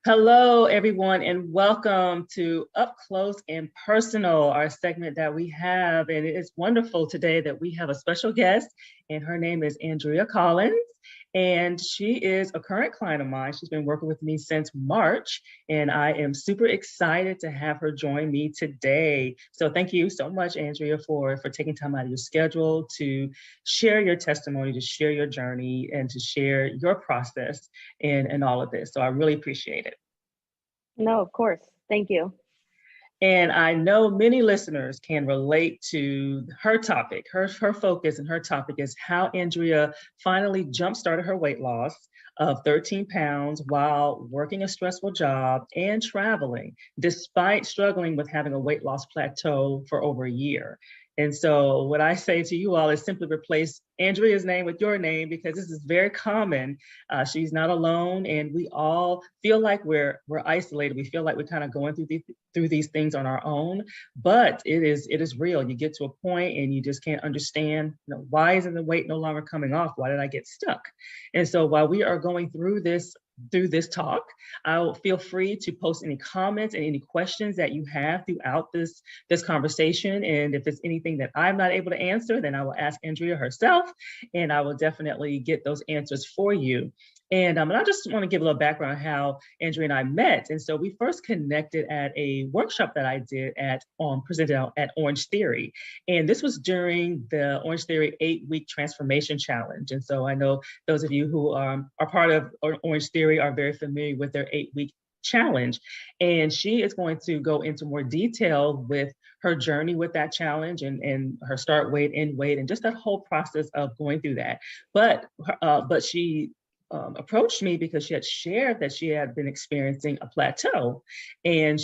Hello, everyone, and welcome to Up Close and Personal, our segment that we have. And it is wonderful today that we have a special guest, and her name is Andrea Collins. And she is a current client of mine. She's been working with me since March, and I am super excited to have her join me today. So thank you so much, Andrea, for taking time out of your schedule to share your testimony, to share your journey, and to share your process in all of this. So I really appreciate it. No, of course. Thank you. And I know many listeners can relate to her topic. Her focus and her topic is how Andrea finally jump-started her weight loss of 13 pounds while working a stressful job and traveling, despite struggling with having a weight loss plateau for over a year. And so what I say to you all is simply replace Andrea's name with your name, because this is very common. She's not alone, and we all feel like we're isolated. We feel like we're kind of going through these things on our own, but it is real. You get to a point and you just can't understand, why isn't the weight no longer coming off? Why did I get stuck? And so while we are going through this talk, I'll feel free to post any comments and any questions that you have throughout this conversation. And if it's anything that I'm not able to answer, then I will ask Andrea herself, and I will definitely get those answers for you. And I just want to give a little background on how Andrea and I met. And so we first connected at a workshop that I did presented at Orange Theory. And this was during the Orange Theory 8-week transformation challenge. And so I know those of you who are part of Orange Theory are very familiar with their 8-week challenge. And she is going to go into more detail with her journey with that challenge and her start weight, end weight, and just that whole process of going through that. But she approached me because she had shared that she had been experiencing a plateau, and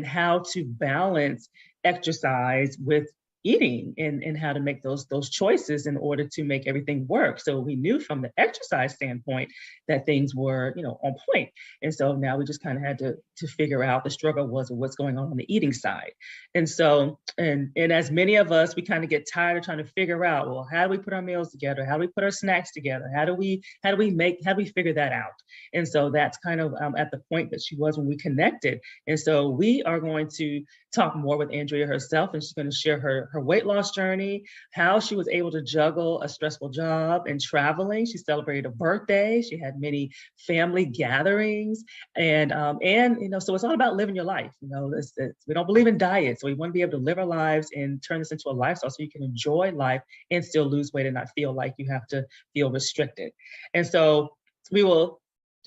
how to balance exercise with eating, and how to make those choices in order to make everything work. So we knew from the exercise standpoint that things were, on point. And so now we just kind of had to figure out the struggle was what's going on the eating side. And so, and as many of us, we kind of get tired of trying to figure out, well, how do we put our meals together? How do we put our snacks together? How do we figure that out? And so that's kind of at the point that she was when we connected. And so we are going to talk more with Andrea herself, and she's going to share her weight loss journey, how she was able to juggle a stressful job and traveling. She celebrated a birthday. She had many family gatherings, and so it's all about living your life. We don't believe in diets, so we want to be able to live our lives and turn this into a lifestyle so you can enjoy life and still lose weight and not feel like you have to feel restricted. And so we will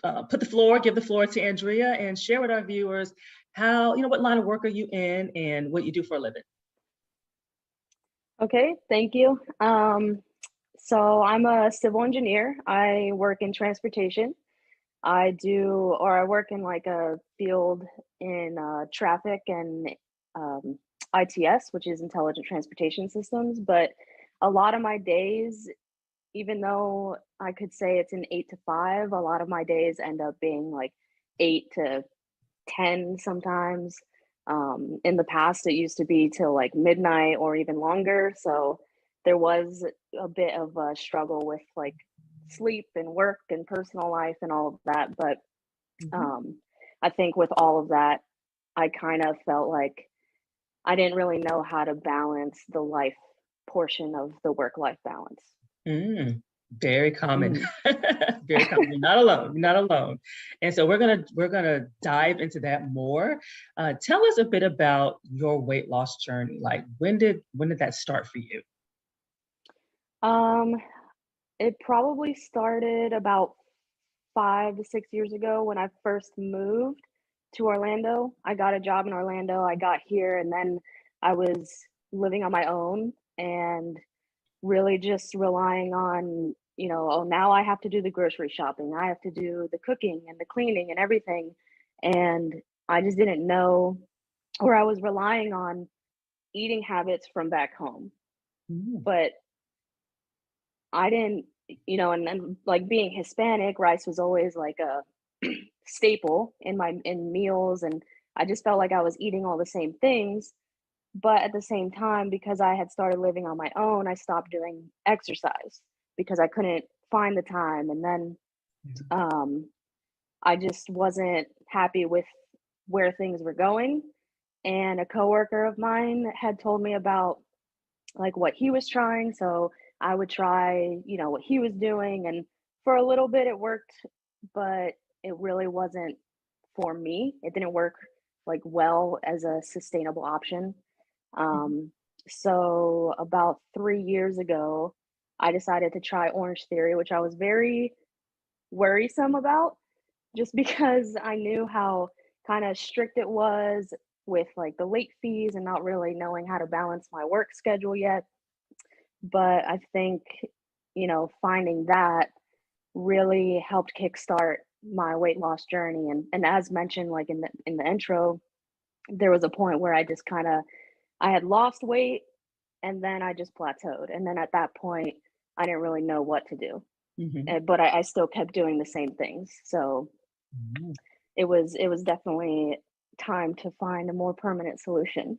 give the floor to Andrea and share with our viewers how, what line of work are you in and what you do for a living. Okay, thank you. So I'm a civil engineer. I work in transportation. I work in like a field in traffic and ITS, which is intelligent transportation systems. But a lot of my days, even though I could say it's an 8 to 5, a lot of my days end up being like 8 to 10 sometimes. In the past, it used to be till like midnight or even longer. So there was a bit of a struggle with like sleep and work and personal life and all of that. But I think with all of that, I kind of felt like I didn't really know how to balance the life portion of the work-life balance. Very common. Very common. You're not alone. You're not alone. And so we're gonna dive into that more. Tell us a bit about your weight loss journey. Like when did that start for you? It probably started about 5 to 6 years ago when I first moved to Orlando. I got a job in Orlando. I got here, and then I was living on my own and really just relying on, oh, now I have to do the grocery shopping. I have to do the cooking and the cleaning and everything. And I just didn't know, or I was relying on eating habits from back home. But I didn't, and then like being Hispanic, rice was always like a staple in meals. And I just felt like I was eating all the same things. But at the same time, because I had started living on my own, I stopped doing exercise because I couldn't find the time. And then I just wasn't happy with where things were going. And a coworker of mine had told me about like what he was trying. So I would try, what he was doing. And for a little bit it worked, but it really wasn't for me. It didn't work like well as a sustainable option. Mhm. Um, so about 3 years ago, I decided to try Orange Theory, which I was very worrisome about just because I knew how kind of strict it was with like the late fees and not really knowing how to balance my work schedule yet. But I think, finding that really helped kickstart my weight loss journey. And as mentioned, like in the intro, there was a point where I just kind of I had lost weight and then I just plateaued. And then at that point, I didn't really know what to do. Mhm. But I still kept doing the same things. So Mhm. it was definitely time to find a more permanent solution.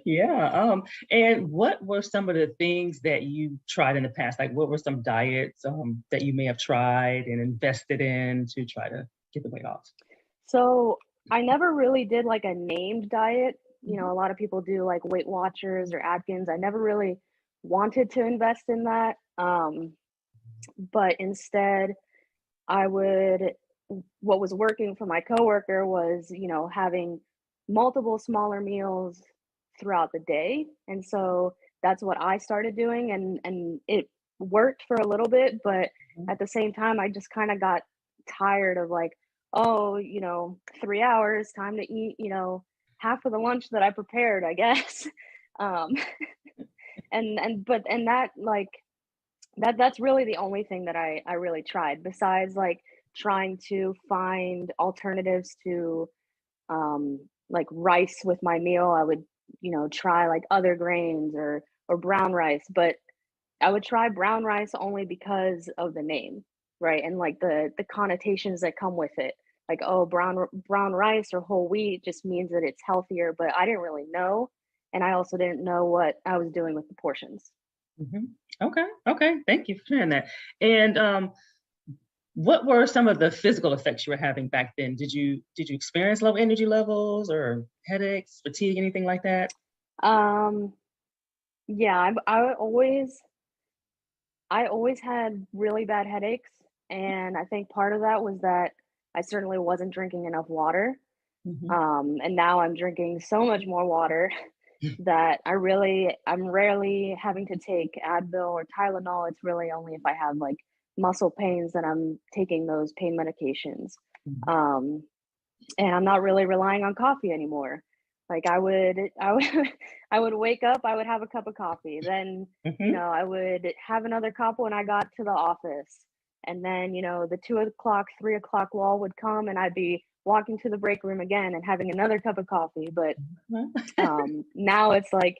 Yeah. And what were some of the things that you tried in the past? Like, what were some diets that you may have tried and invested in to try to get the weight off? So I never really did like a named diet. Mhm. A lot of people do like Weight Watchers or Atkins. I never really wanted to invest in that. But instead, I would what was working for my coworker was, having multiple smaller meals throughout the day. And so that's what I started doing and it worked for a little bit, but Mhm. at the same time I just kind of got tired of like, oh, 3 hours, time to eat, half of the lunch that I prepared, I guess. um and that like that's really the only thing that I really tried besides, like, trying to find alternatives to, like, rice with my meal. I would, try, like, other grains or brown rice, but I would try brown rice only because of the name, right? And, like, the connotations that come with it. Like, oh, brown rice or whole wheat just means that it's healthier, but I didn't really know, and I also didn't know what I was doing with the portions. Mhm. Okay. Okay. Thank you for sharing that. And what were some of the physical effects you were having back then? Did you experience low energy levels or headaches, fatigue, anything like that? Um Yeah, I always had really bad headaches, and I think part of that was that I certainly wasn't drinking enough water. Mhm. And now I'm drinking so much more water that I'm rarely having to take Advil or Tylenol. It's really only if I have like muscle pains that I'm taking those pain medications. Mhm. Um, and I'm not really relying on coffee anymore. Like I would I would wake up, I would have a cup of coffee. Then, Mhm. I would have another cup when I got to the office. And then, the 2 o'clock, 3 o'clock lull would come and I'd be walking to the break room again and having another cup of coffee. But now it's like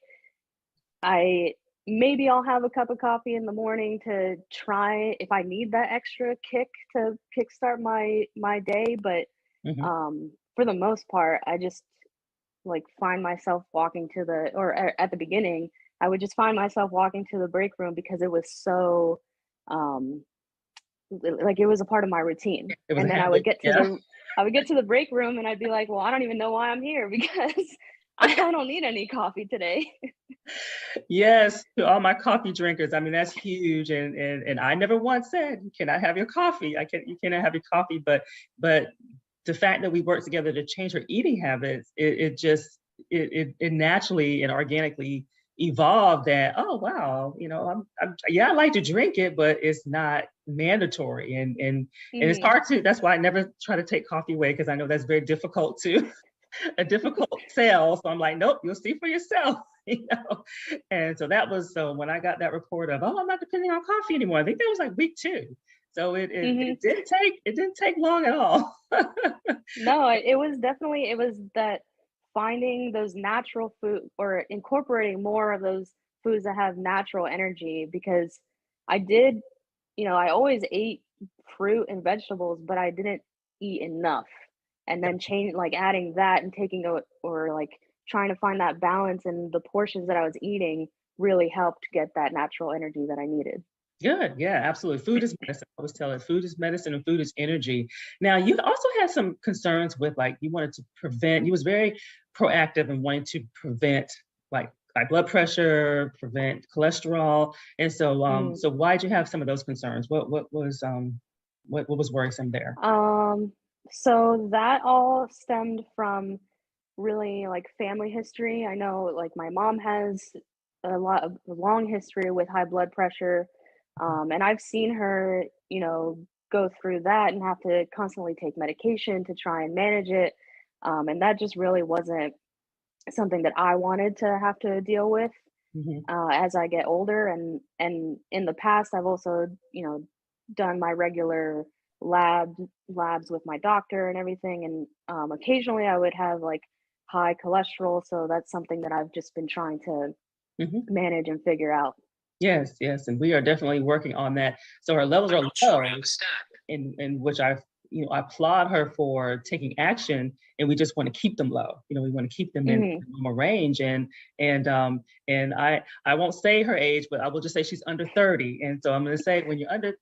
I maybe I'll have a cup of coffee in the morning to try if I need that extra kick to kickstart my day. But Mhm. for the most part, I just like find myself walking to the or at the beginning, I would just find myself walking to the break room because it was so um like it was a part of my routine. It was a And then habit. Yeah. I would get to the break room and I'd be like, well, I don't even know why I'm here because I don't need any coffee today. Yes, to all my coffee drinkers. I mean, that's huge. And I never once said, "Can I have your coffee?" You cannot have your coffee, but the fact that we work together to change her eating habits, it just it naturally and organically evolved that, oh wow, yeah, I like to drink it, but it's not mandatory. And it's Mhm. hard to that's why I never try to take coffee away because I know that's very difficult to a difficult sell. So I'm like, nope, you'll see for yourself. you know. And so that was so when I got that report of, oh, I'm not depending on coffee anymore. I think that was like week 2. So Mhm. it didn't take long at all. No, it was that finding those natural food or incorporating more of those foods that have natural energy because I did, I always ate fruit and vegetables, but I didn't eat enough. And then change like adding that and taking a or like trying to find that balance in the portions that I was eating really helped get that natural energy that I needed. Good. Yeah, absolutely. Food is medicine. I always tell it food is medicine and food is energy. Now, you also had some concerns with like you wanted to prevent, you was very proactive in wanting to prevent like high blood pressure, prevent cholesterol. And so Mhm. so why'd you have some of those concerns? What was worrisome there? Um, so that all stemmed from really like family history. I know like my mom has a long history with high blood pressure. And I've seen her, go through that and have to constantly take medication to try and manage it. And that just really wasn't something that I wanted to have to deal with Mhm. as I get older. And in the past, I've also, done my regular labs with my doctor and everything. And occasionally, I would have like high cholesterol, so that's something that I've just been trying to Mhm. manage and figure out. Yes, yes, and we are definitely working on that. So her levels are low, in which I applaud her for taking action, and we just want to keep them low. We want to keep them in Hmm. normal range, and I won't say her age, but I will just say she's under 30. And so I'm going to say when you're under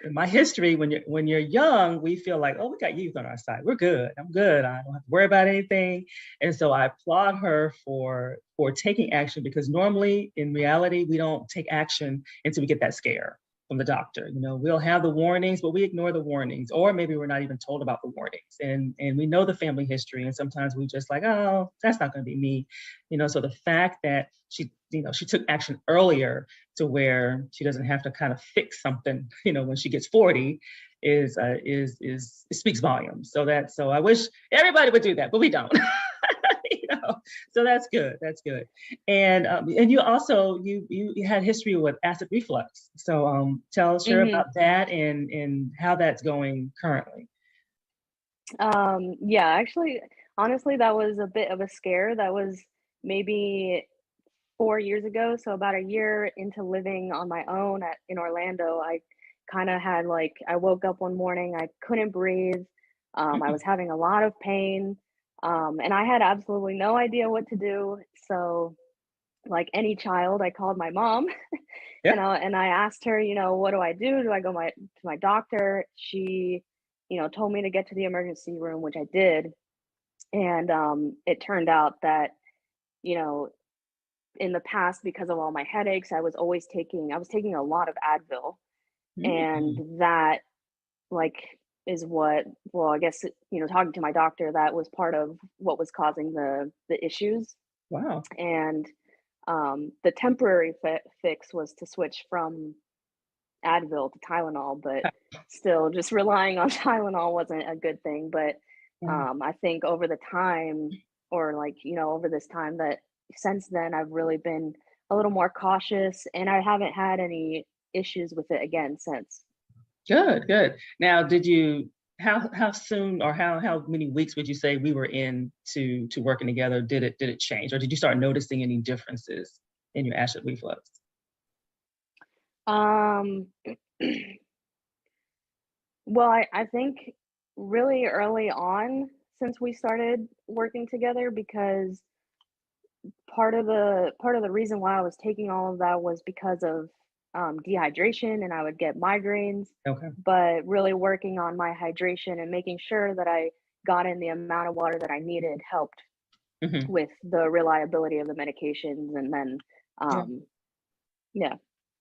in my history, when you're young, we feel like, oh, we got youth on our side. We're good. I'm good. I don't have to worry about anything. And so I applaud her for taking action because normally in reality, we don't take action until we get that scare from the doctor. We'll have the warnings, but we ignore the warnings, or maybe we're not even told about the warnings. And we know the family history, and sometimes we just like, oh, that's not going to be me. So the fact that she took action earlier to where she doesn't have to kind of fix something, when she gets 40 is it speaks volumes. So I wish everybody would do that, but we don't. you know, so that's good. That's good. And you also you had history with acid reflux. So tell us share Hmm. about that and how that's going currently. Yeah, actually, honestly, that was a bit of a scare. That was maybe 4 years ago. So about a year into living on my own in Orlando, I kind of had like I woke up one morning, I couldn't breathe. I Mm, was having a lot of pain, and I had absolutely no idea what to do. So, like any child, I called my mom and yeah. I asked her, what do I do? Do I go to my doctor? She, told me to get to the emergency room, which I did, and it turned out that you know in the past, because of all my headaches, I was taking a lot of Advil, and Mm, that, like, is what well, I guess, talking to my doctor, that was part of what was causing the issues, wow. and, the temporary fix was to switch from Advil to Tylenol, but still just relying on Tylenol wasn't a good thing, but, Yeah. I think over the time or, like, over this time that since then, I've really been a little more cautious, and I haven't had any issues with it again since. Good, good. Now, did you how soon or how many weeks would you say we were in to working together? Did it change, or did you start noticing any differences in your acid reflux? Um, well, I think really early on since we started working together, because part of the reason why I was taking all of that was because of dehydration, and I would get migraines. Okay. But really working on my hydration and making sure that I got in the amount of water that I needed helped Hmm. with the reliability of the medications. And then, Yeah, um, yeah.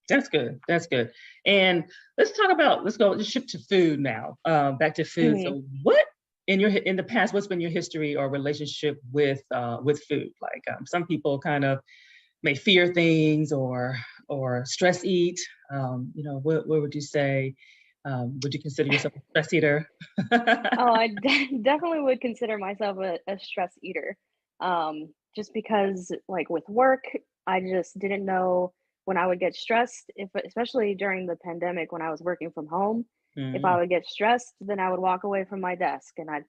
that's good. That's good. And let's go just shift to food now. Back to food. Hmm. So, what in the past, what's been your history or relationship with food? Like some people kind of may fear things or stress eat. What would you say? Would you consider yourself a stress eater? Oh, I definitely would consider myself a stress eater. Just because, like with work, I just didn't know when I would get stressed, if especially during the pandemic when I was working from home, if I Mm, would get stressed, then I would walk away from my desk and I'd,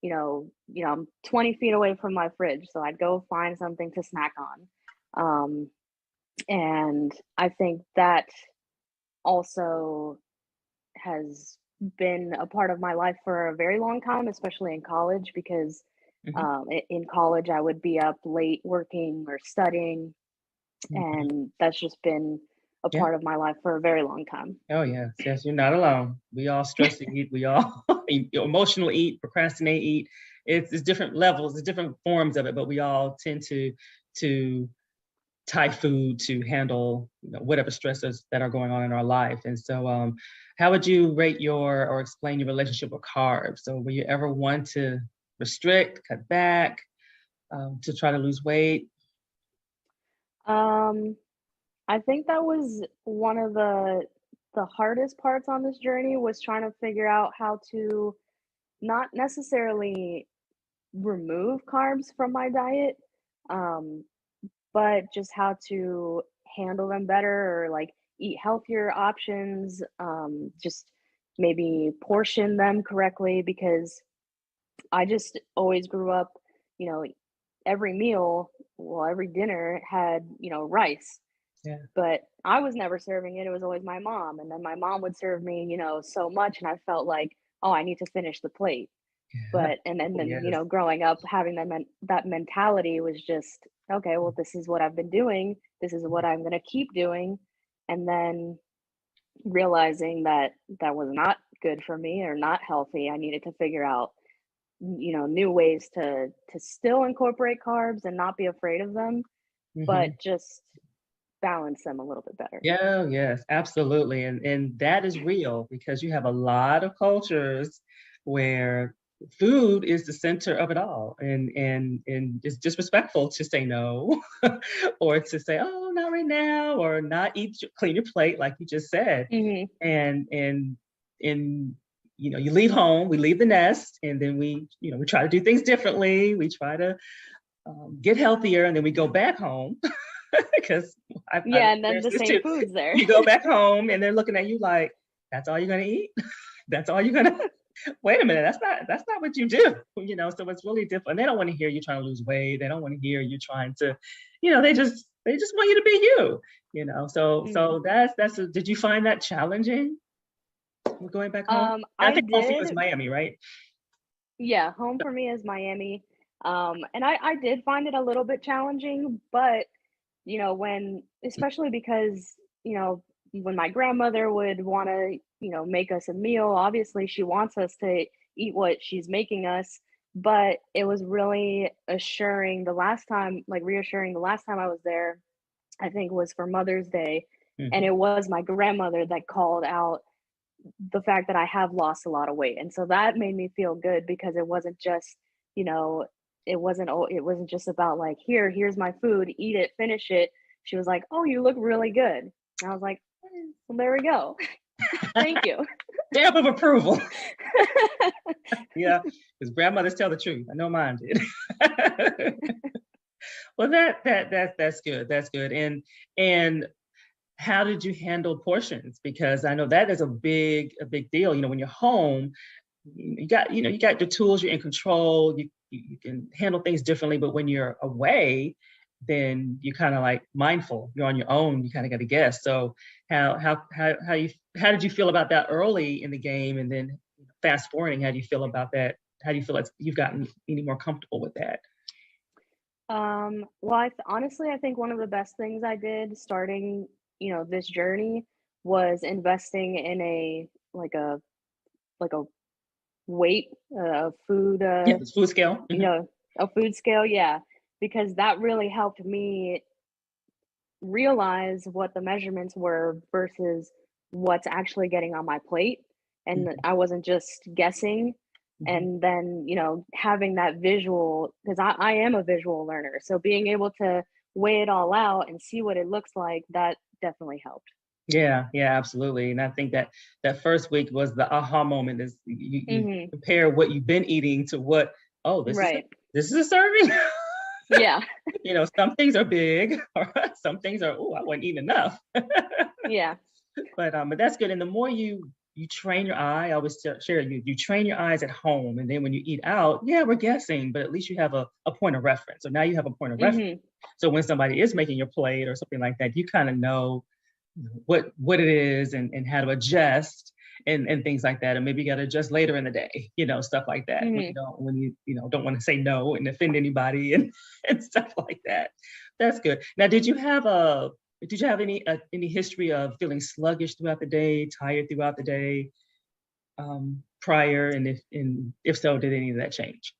I'm 20 feet away from my fridge, so I'd go find something to snack on. Um, and I think that also has been a part of my life for a very long time, especially in college, because mhm, in college I would be up late working or studying, mhm. and that's just been a Yeah. part of my life for a very long time. Oh yes, yes, you're not alone. We all stress to eat. We all emotional eat, procrastinate eat. It's different levels, it's different forms of it, but we all tend to tie food to handle whatever stresses that are going on in our life. And so, how would you rate your or explain your relationship with carbs? So, will you ever want to restrict, cut back, to try to lose weight? Um, I think that was one of the hardest parts on this journey was trying to figure out how to not necessarily remove carbs from my diet, um, but just how to handle them better or like eat healthier options, just maybe portion them correctly because I just always grew up, you know, every meal, well, every dinner had, rice, Yeah, but I was never serving it. It was always my mom. And then my mom would serve me, so much. And I felt like, oh, I need to finish the plate. yeah. But, and then, Oh, then yes. growing up, having that mentality was just, okay, well, this is what I've been doing. This is what I'm going to keep doing. And then realizing that that was not good for me or not healthy. I needed to figure out new ways to still incorporate carbs and not be afraid of them, but Mhm. just balance them a little bit better. Yeah, yes, absolutely. And that is real because you have a lot of cultures where food is the center of it all. And it's disrespectful to say no or to say, oh, not right now, or not clean your plate, like you just said. Hmm. And you leave home, we leave the nest, and then we try to do things differently. We try to get healthier, and then we go back home because I've Yeah, and then experienced the this same too. food's there. You go back home and they're looking at you like, "That's all you're gonna eat? That's all you're gonna?" Wait a minute, that's not what you do. So it's really different. And they don't want to hear you trying to lose weight. They don't want to hear you trying to, they just want you to be you. So Hmm. so did you find that challenging going back home? I I think home for you did. is Miami, right? Yeah, home for me is Miami. And I did find it a little bit challenging, but when especially because, when my grandmother would want to, make us a meal, obviously she wants us to eat what she's making us, but it was really reassuring the last time I was there, I think was for Mother's Day, and Mhm. it was my grandmother that called out the fact that I have lost a lot of weight. And so that made me feel good because it wasn't just, you know, it wasn't just about like, here's my food, eat it, finish it. She was like, "Oh, you look really good." And I was like, "Well, there we go. Thank you." Stamp of approval. Yeah, because grandmothers tell the truth. I know mine did. Well, that's good. That's good. And how did you handle portions? Because I know that is a big deal. When you're home, you got the tools. You're in control. You can handle things differently. But when you're away, then you're kind of like mindful. You're on your own. You kind of got to guess. So how did you feel about that early in the game, and then fast forwarding? How do you feel about that? How do you feel like you've gotten any more comfortable with that? Well, honestly, I think one of the best things I did starting, this journey was investing in a weight, food, Yeah, the food scale. you know, a food scale, yeah, because that really helped me realize what the measurements were versus what's actually getting on my plate. And Mhm, I wasn't just guessing. mhm. And then, having that visual, because I am a visual learner. So being able to weigh it all out and see what it looks like, that definitely helped. Yeah, yeah, absolutely. And I think that first week was the aha moment. Is you Hmm. compare what you've been eating to what, oh, Right. this is a serving. Yeah. Some things are big, or some things are, oh, I wasn't eating enough. Yeah. But that's good. And the more you train your eye, I always share, you train your eyes at home, and then when you eat out, yeah, we're guessing, but at least you have a point of reference. So now you have a point of reference. Hmm. So when somebody is making your plate or something like that, you kind of know what it is, and how to adjust, and things like that. And maybe you got to adjust later in the day, stuff like that, when Hmm. you don't want to say no and offend anybody, and and stuff like that. That's good. Now, did you have did you have any history of feeling sluggish throughout the day, tired throughout the day, prior? And if so, did any of that change?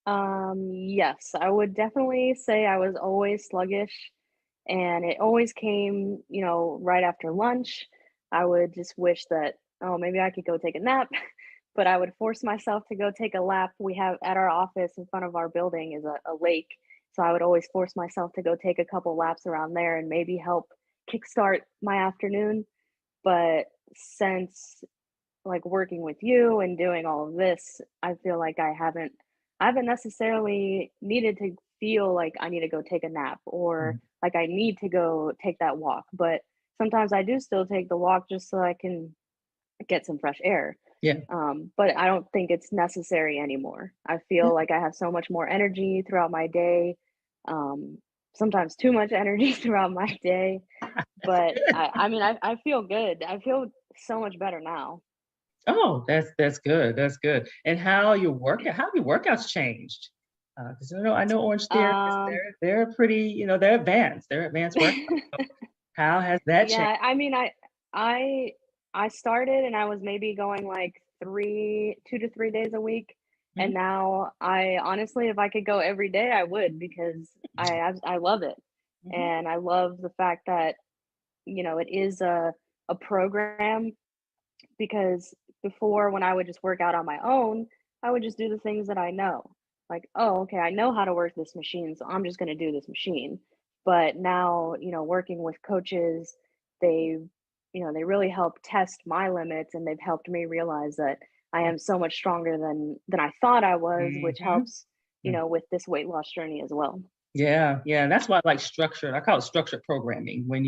Yes, I would definitely say I was always sluggish, and it always came, right after lunch. I would just wish that, oh, maybe I could go take a nap, but I would force myself to go take a lap. We have at our office in front of our building is a lake, so I would always force myself to go take a couple laps around there and maybe help kickstart my afternoon. But since like working with you and doing all of this, I feel like I haven't necessarily needed to feel like I need to go take a nap or Mhm. like I need to go take that walk. But sometimes I do still take the walk just so I can get some fresh air. Yeah. But I don't think it's necessary anymore. I feel like I have so much more energy throughout my day. Um, Sometimes too much energy throughout my day. That's But good. I mean, I feel good. I feel so much better now. Oh, that's good. That's good. And how have your workouts changed? Because I know Orange Therapists, Um, they're pretty, they're advanced. They're advanced workouts. How has that changed? Yeah, I mean, I I started and I was maybe going like 2 to 3 days a week, and Mhm. now I honestly, if I could go every day, I would because I love it, Mhm. and I love the fact that it is a program because before when I would just work out on my own, I would just do the things that I know. Like, oh, okay, I know how to work this machine, so I'm just going to do this machine. But now, working with coaches, they, they really help test my limits and they've helped me realize that I am so much stronger than I thought I was, which Mhm. helps, with this weight loss journey as well. Yeah, yeah, and that's why I like structured. I call it structured programming. When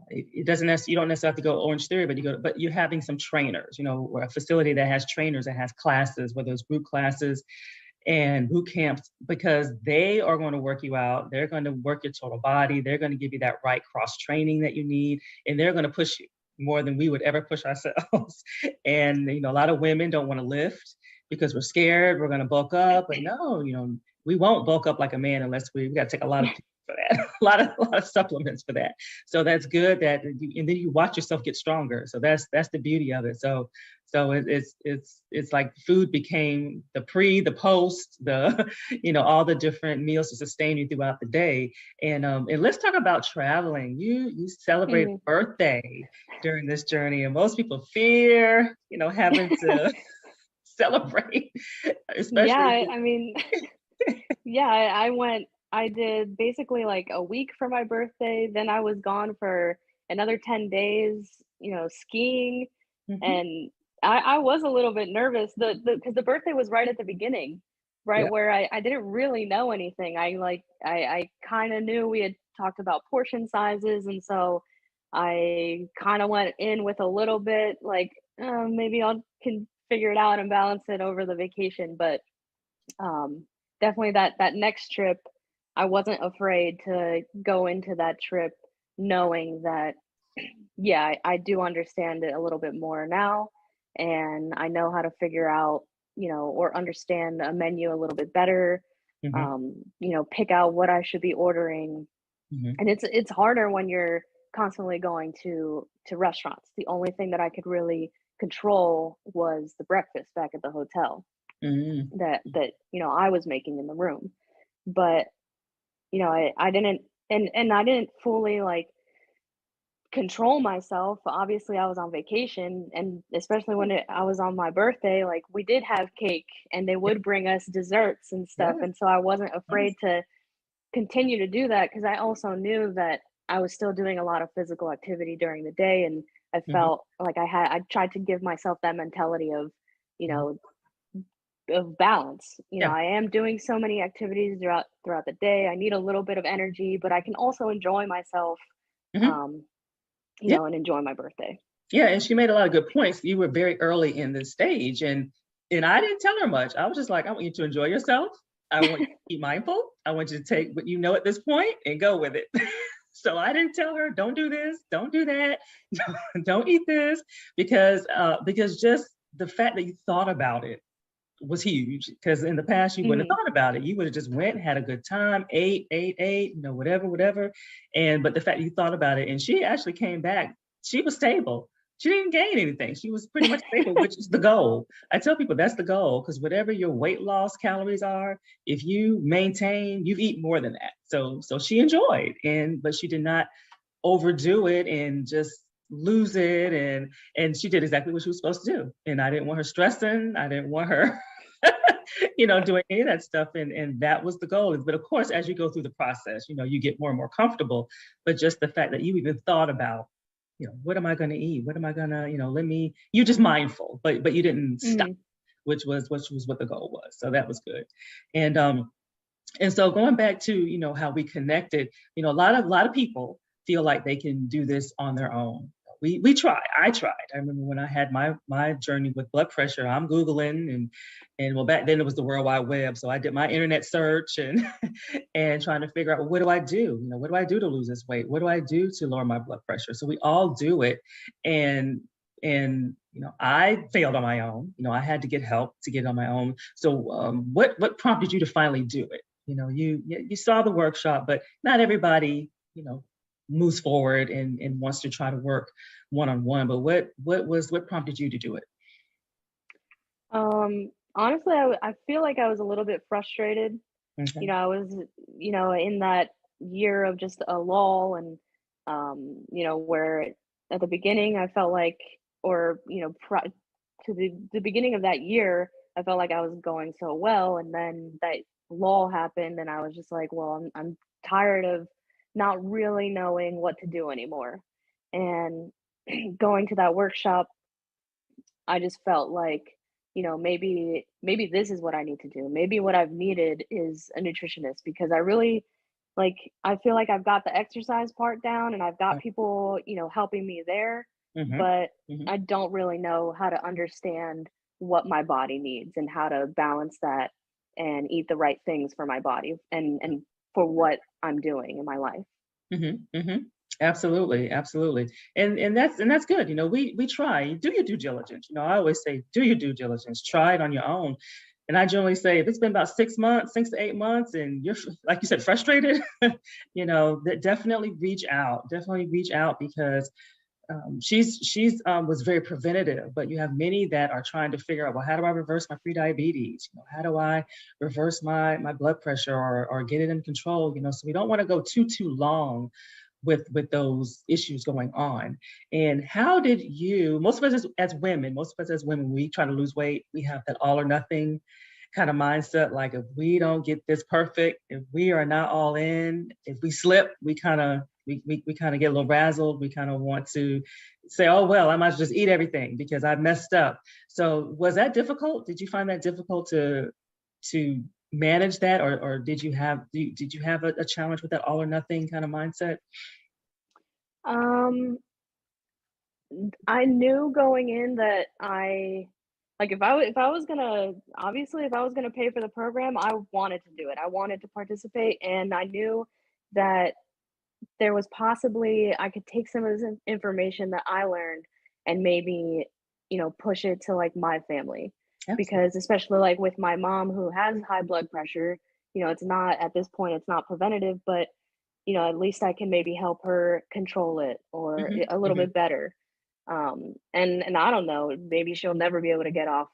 it doesn't necessarily, you don't necessarily have to go Orange Theory, but you're having some trainers, or a facility that has trainers that has classes, whether it's group classes and boot camps, because they are going to work you out. They're going to work your total body. They're going to give you that right cross training that you need, and they're going to push you more than we would ever push ourselves. And a lot of women don't want to lift because we're scared we're going to bulk up, but no, we won't bulk up like a man unless we got to take a lot of pills for that, a lot of supplements for that. So that's good and then you watch yourself get stronger. So that's the beauty of it. So it's like food became the pre, the post, the all the different meals to sustain you throughout the day. And let's talk about traveling. You celebrate Mhm. birthday during this journey, and most people fear having to celebrate, Yeah, especially if I mean, yeah, I did basically like a week for my birthday, then I was gone for another 10 days, skiing, Mhm. and I was a little bit nervous, because the birthday was right at the beginning, right Yeah. where I didn't really know anything. I kinda knew we had talked about portion sizes, and so I kinda went in with a little bit like, maybe I can figure it out and balance it over the vacation," but um, definitely that next trip, I wasn't afraid to go into that trip knowing that, yeah, I do understand it a little bit more now, and I know how to figure out, or understand a menu a little bit better. Mhm. Pick out what I should be ordering, Mhm. and it's harder when you're constantly going to restaurants. The only thing that I could really control was the breakfast back at the hotel Mhm. that I was making in the room. But I didn't, and I didn't fully like control myself. Obviously, I was on vacation, and especially when I was on my birthday, like we did have cake, and they Yeah. would bring us desserts and stuff, Yes. and so I wasn't Yes. afraid to continue to do that because I also knew that I was still doing a lot of physical activity during the day, and I Mhm. felt like I tried to give myself that mentality of, you Mhm. know, balance. Yeah. I am doing so many activities throughout the day. I need a little bit of energy, but I can also enjoy myself, Mhm. um, Yeah. and enjoy my birthday. Yeah, and she made a lot of good points. You were very early in this stage, and I didn't tell her much. I was just like, I want you to enjoy yourself. I want you to be mindful. I want you to take what you know at this point and go with it. So I didn't tell her, don't do this, don't do that, don't eat this, because just the fact that you thought about it was huge, because in the past you wouldn't Mhm. have thought about it. You would have just went, had a good time, ate, whatever. And but the fact you thought about it, and she actually came back, she was stable. She didn't gain anything. She was pretty much stable, which is the goal. I tell people that's the goal, because whatever your weight loss calories are, if you maintain, you eat more than that. So she enjoyed, and but she did not overdo it and just lose it, and she did exactly what she was supposed to do. And I didn't want her stressing. I didn't want her doing any of that stuff. And that was the goal. But of course, as you go through the process, you get more and more comfortable. But just the fact that you even thought about, what am I going to eat? What am I going to, you're just mindful, but you didn't stop, Mhm. which was what the goal was. So that was good. And so going back to, how we connected, a lot of people feel like they can do this on their own. We try. I tried. I remember when I had my journey with blood pressure, I'm Googling, and well, back then it was the World Wide Web. So I did my internet search and and trying to figure out, well, what do I do? What do I do to lose this weight? What do I do to lower my blood pressure? So we all do it. And I failed on my own. I had to get help to get on my own. So what prompted you to finally do it? You saw the workshop, but not everybody, moves forward and wants to try to work one-on-one. But what prompted you to do it? Honestly, I feel like I was a little bit frustrated. Okay. I was, in that year of just a lull and, where at the beginning I felt like, or, to the beginning of that year, I felt like I was going so well. And then that lull happened and I was just like, well, I'm tired of not really knowing what to do anymore. And going to that workshop, I just felt like, maybe this is what I need to do. Maybe what I've needed is a nutritionist because I feel like I've got the exercise part down and I've got people, helping me there, Mm-hmm. but Mm-hmm. I don't really know how to understand what my body needs and how to balance that and eat the right things for my body and for what I'm doing in my life. Mm-hmm. Mm-hmm. Absolutely, absolutely. And that's good. We try. Do your due diligence. I always say, do your due diligence. Try it on your own. And I generally say, if it's been about 6 months, 6 to 8 months, and you're like you said, frustrated, that definitely reach out. Definitely reach out, because she's was very preventative, but you have many that are trying to figure out, well, how do I reverse my prediabetes? How do I reverse my blood pressure, or get it in control? So we don't want to go too long with those issues going on. And how did you, most of us as women, we try to lose weight, we have that all or nothing kind of mindset. Like, if we don't get this perfect, if we are not all in, if we slip, we kind of get a little razzled. We kind of want to say, oh, well, I might just eat everything because I messed up. So was that difficult? Did you find that difficult to manage that, or did you have a challenge with that all or nothing kind of mindset? Um, I knew going in that if I was gonna obviously if I was gonna pay for the program, I wanted to do it. I wanted to participate, and I knew that there was possibly I could take some of this information that I learned and maybe, push it to like my family. Absolutely. Because especially like with my mom who has high blood pressure, it's not at this point, it's not preventative, but at least I can maybe help her control it or Hmm. a little Hmm. bit better. And I don't know, maybe she'll never be able to get off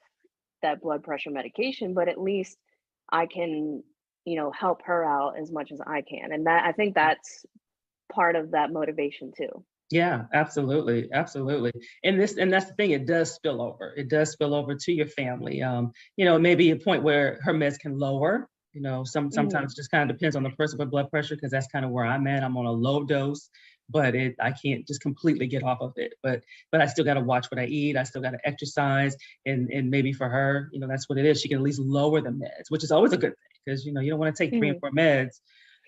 that blood pressure medication, but at least I can, help her out as much as I can. And that I think that's part of that motivation too. Yeah, absolutely, absolutely. And that's the thing. It does spill over. It does spill over to your family. Maybe a point where her meds can lower. Mhm. Sometimes it just kind of depends on the person with blood pressure, because that's kind of where I'm at. I'm on a low dose, but I can't just completely get off of it. But I still got to watch what I eat. I still got to exercise, and maybe for her, that's what it is. She can at least lower the meds, which is always a good thing, because you don't want to take three and Mhm. four meds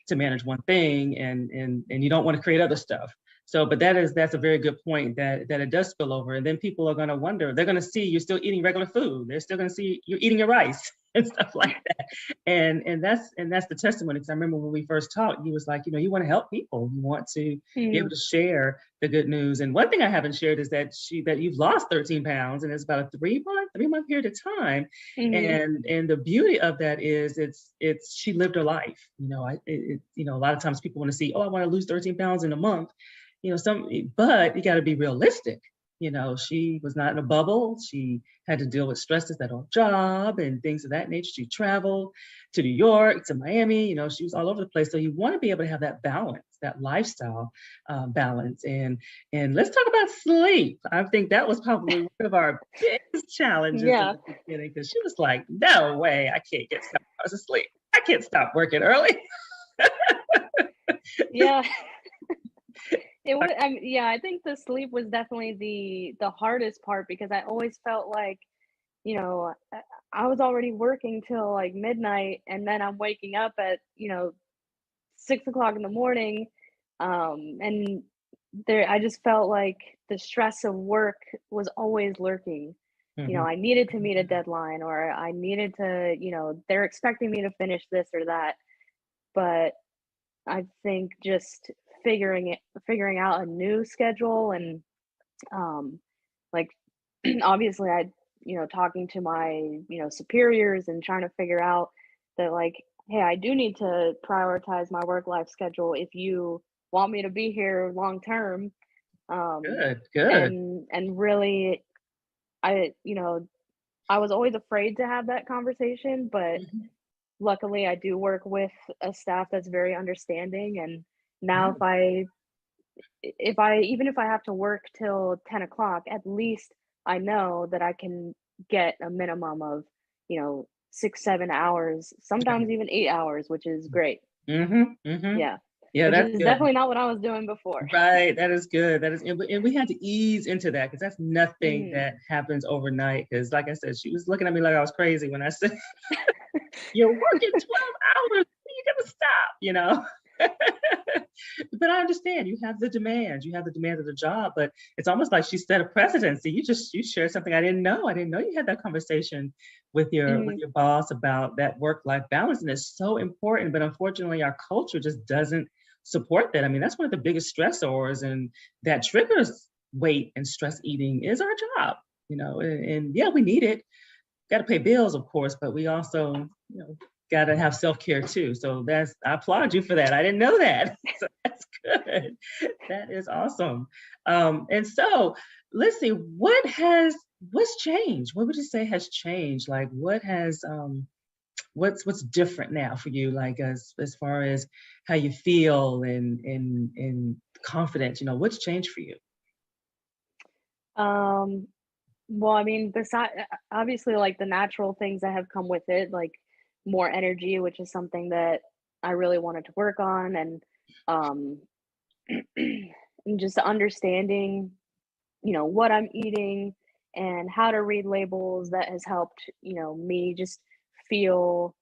to manage one thing, and you don't want to create other stuff. So, but that's a very good point, that it does spill over, and then people are going to wonder. They're going to see you're still eating regular food. They're still going to see you're eating your rice. and stuff like that. And that's the testimony. Because I remember when we first talked, he was like, you want to help people. You want to be able Mm, to share the good news. And one thing I haven't shared is that you've lost 13 pounds, and it's about a 3-month period of time. mhm, And the beauty of that is it's she lived her life. A lot of times people want to see, oh, I want to lose 13 pounds in a month. But you got to be realistic. She was not in a bubble. She had to deal with stresses at her job and things of that nature. She traveled to New York, to Miami. She was all over the place. So you want to be able to have that balance, that lifestyle balance. And let's talk about sleep. I think that was probably one of our biggest challenges in yeah, the beginning, because she was like, no way, I can't get 7 hours of sleep. I can't stop working early. yeah. It was, yeah, I think the sleep was definitely the hardest part because I always felt like, you know, I was already working till like midnight and then I'm waking up at, 6 o'clock in the morning. And there, I just felt like the stress of work was always lurking. Mhm. I needed to meet a deadline or I needed to, they're expecting me to finish this or that. But I think just figuring out a new schedule and um like obviously talking to my superiors and trying to figure out that like, hey, I do need to prioritize my work life schedule if you want me to be here long term. um Good, good. and really I was always afraid to have that conversation, but Mhm. luckily I do work with a staff that's very understanding. And now Yeah. if I even if I have to work till 10 o'clock, at least I know that I can get a minimum of 6-7 hours, sometimes even 8 hours, which is great. Mhm, mhm. Yeah, Yeah, which that's is good. definitely not what I was doing before. Right, that is good. That is, and we had to ease into that, because that's nothing Hmm. that happens overnight. Because, like I said, she was looking at me like I was crazy when I said, "You're working 12 hours. When you gonna stop?" But I understand you have the demands. You have the demands of the job, but it's almost like she set a precedent. So you shared something I didn't know. I didn't know you had that conversation with Hmm. your boss about that work-life balance, and it's so important. But unfortunately, our culture just doesn't support that. I mean, that's one of the biggest stressors, and that triggers weight and stress eating is our job. And yeah, we need it. Got to pay bills, of course, but we also, got to have self care too. So I applaud you for that. I didn't know that. So that's good. That is awesome. And so let's see, what's changed? What would you say has changed? Like, what's different now for you? Like, as far as how you feel and confidence, what's changed for you? um well, I mean, beside obviously like the natural things that have come with it, like more energy, which is something that I really wanted to work on. And um and just understanding, what I'm eating and how to read labels, that has helped, me just feel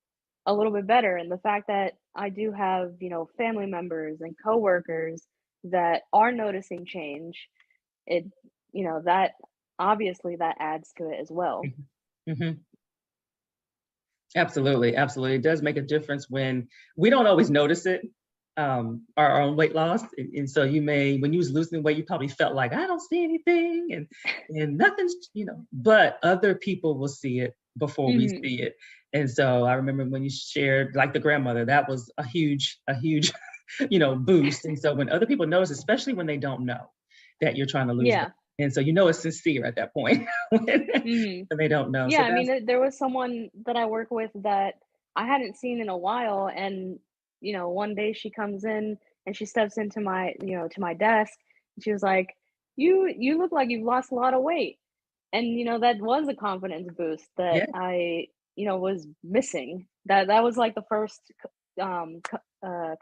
a little bit better. And the fact that I do have, family members and coworkers that are noticing change, it, that obviously that adds to it as well. Mhm. Mhm. Absolutely, absolutely. It does make a difference when we don't always notice it, our own weight loss. And so when you was losing weight, you probably felt like, I don't see anything, and nothing's, but other people will see it before we Hmm. see it. And so I remember when you shared, like, the grandmother, that was a huge, boost. And so when other people notice, especially when they don't know that you're trying to lose weight, Yeah. and so it's sincere at that point Hmm. when they don't know. Yeah. So I mean, that's there was someone that I work with that I hadn't seen in a while. And, one day she comes in and she steps into to my desk. And she was like, you look like you've lost a lot of weight. And, that was a confidence boost that yeah. I, was missing. That was like the first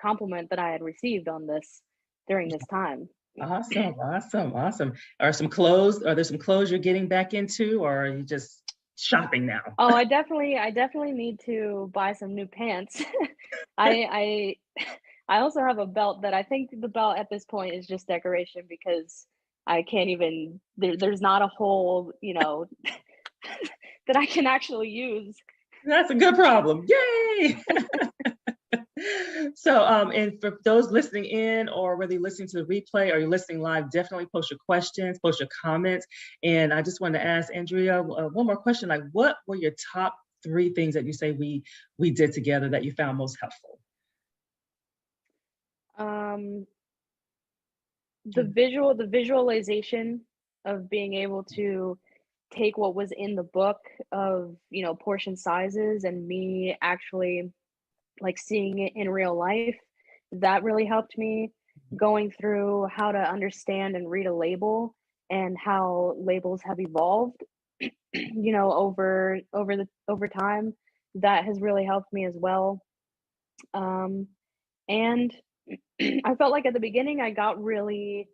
compliment that I had received on this during this time. Awesome, awesome, awesome. Are there some clothes you're getting back into, or are you just shopping now? Oh, I definitely need to buy some new pants. I I also have a belt that I think the belt at this point is just decoration because I can't there's not a hole, that I can actually use. That's a good problem. Yay! So, and for those listening in, or whether you're listening to the replay or you're listening live, definitely post your questions, post your comments. And I just wanted to ask Andrea one more question: like, what were your top three things that you say we did together that you found most helpful? Um, Mm. the visualization of being able to take what was in the book of, portion sizes and me actually like seeing it in real life, that really helped me. Going through how to understand and read a label and how labels have evolved, over time, that has really helped me as well. Um, and I felt like at the beginning I got really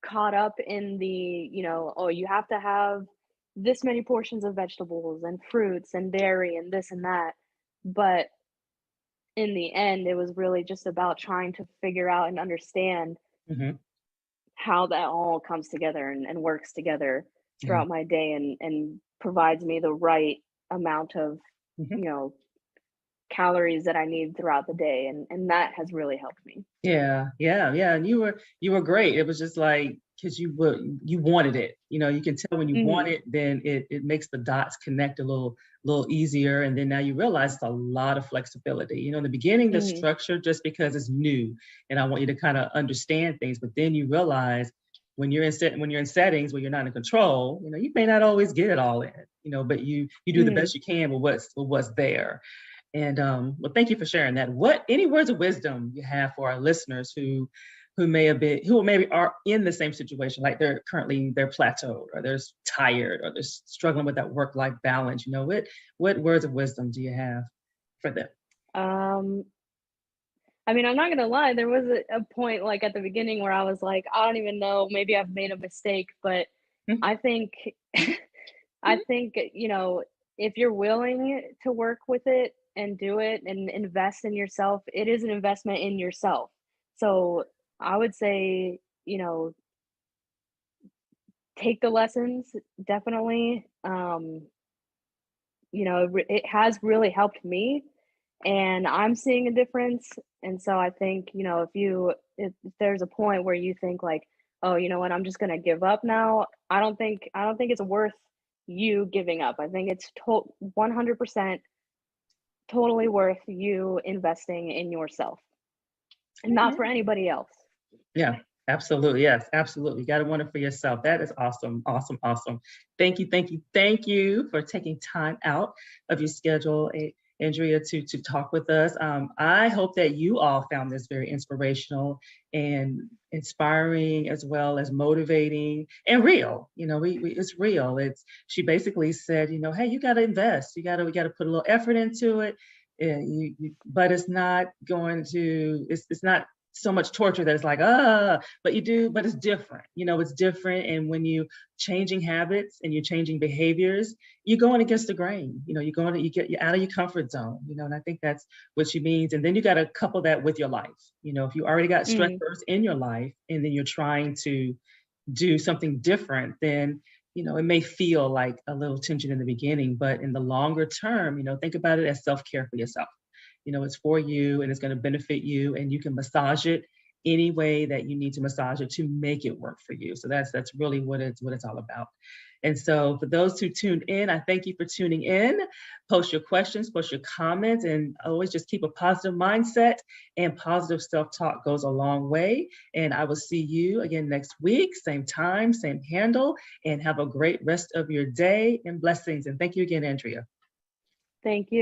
caught up in the, oh, you have to have this many portions of vegetables and fruits and dairy and this and that. But in the end, it was really just about trying to figure out and understand Mhm. how that all comes together and works together Yeah. throughout my day and provides me the right amount of, Mhm. you know, calories that I need throughout the day. And that has really helped me. Yeah, yeah, yeah. And you were great. It was just like because you wanted it. You can tell when you want Hmm. it, then it makes the dots connect a little easier. And then now you realize it's a lot of flexibility. In the beginning, the Hmm. structure just because it's new, and I want you to kind of understand things. But then you realize when you're in settings where you're not in control, you may not always get it all in. But you do the Hmm. best you can with what's there. And well, thank you for sharing that. What any words of wisdom you have for our listeners who may have been who maybe are in the same situation, like they're plateaued or they're tired or they're struggling with that work-life balance. What words of wisdom do you have for them? Um, I mean, I'm not gonna lie, there was a point like at the beginning where I was like, I don't even know, maybe I've made a mistake, but Mhm. I think I think, if you're willing to work with it and do it and invest in yourself, it is an investment in yourself. So I would say, take the lessons, definitely. It has really helped me and I'm seeing a difference. And so I think, if there's a point where you think like, oh, you know what, I'm just gonna give up now. I don't think it's worth you giving up. I think it's 100% totally worth you investing in yourself and not for anybody else. Yeah, absolutely. Yes, absolutely. You got to want it for yourself. That is awesome. Awesome. Awesome. Thank you. Thank you. Thank you for taking time out of your schedule, Andrea, to talk with us. I hope that you all found this very inspirational and inspiring, as well as motivating and real. It's real. She basically said, hey, you got to invest. We got to put a little effort into it. But it's not going to. It's not so much torture that it's like, but you do, but it's different. It's different. And when you changing habits and you're changing behaviors, you're going against the grain. You're out of your comfort zone, and I think that's what she means. And then you got to couple that with your life. If you already got Mm, stressors in your life and then you're trying to do something different, then it may feel like a little tension in the beginning, but in the longer term, think about it as self-care for yourself. It's for you and it's going to benefit you, and you can massage it any way that you need to massage it to make it work for you. So that's really what it's all about. And so for those who tuned in, I thank you for tuning in. Post your questions, post your comments, and always just keep a positive mindset, and positive self-talk goes a long way. And I will see you again next week, same time, same handle, and have a great rest of your day and blessings. And thank you again, Andrea. thank you.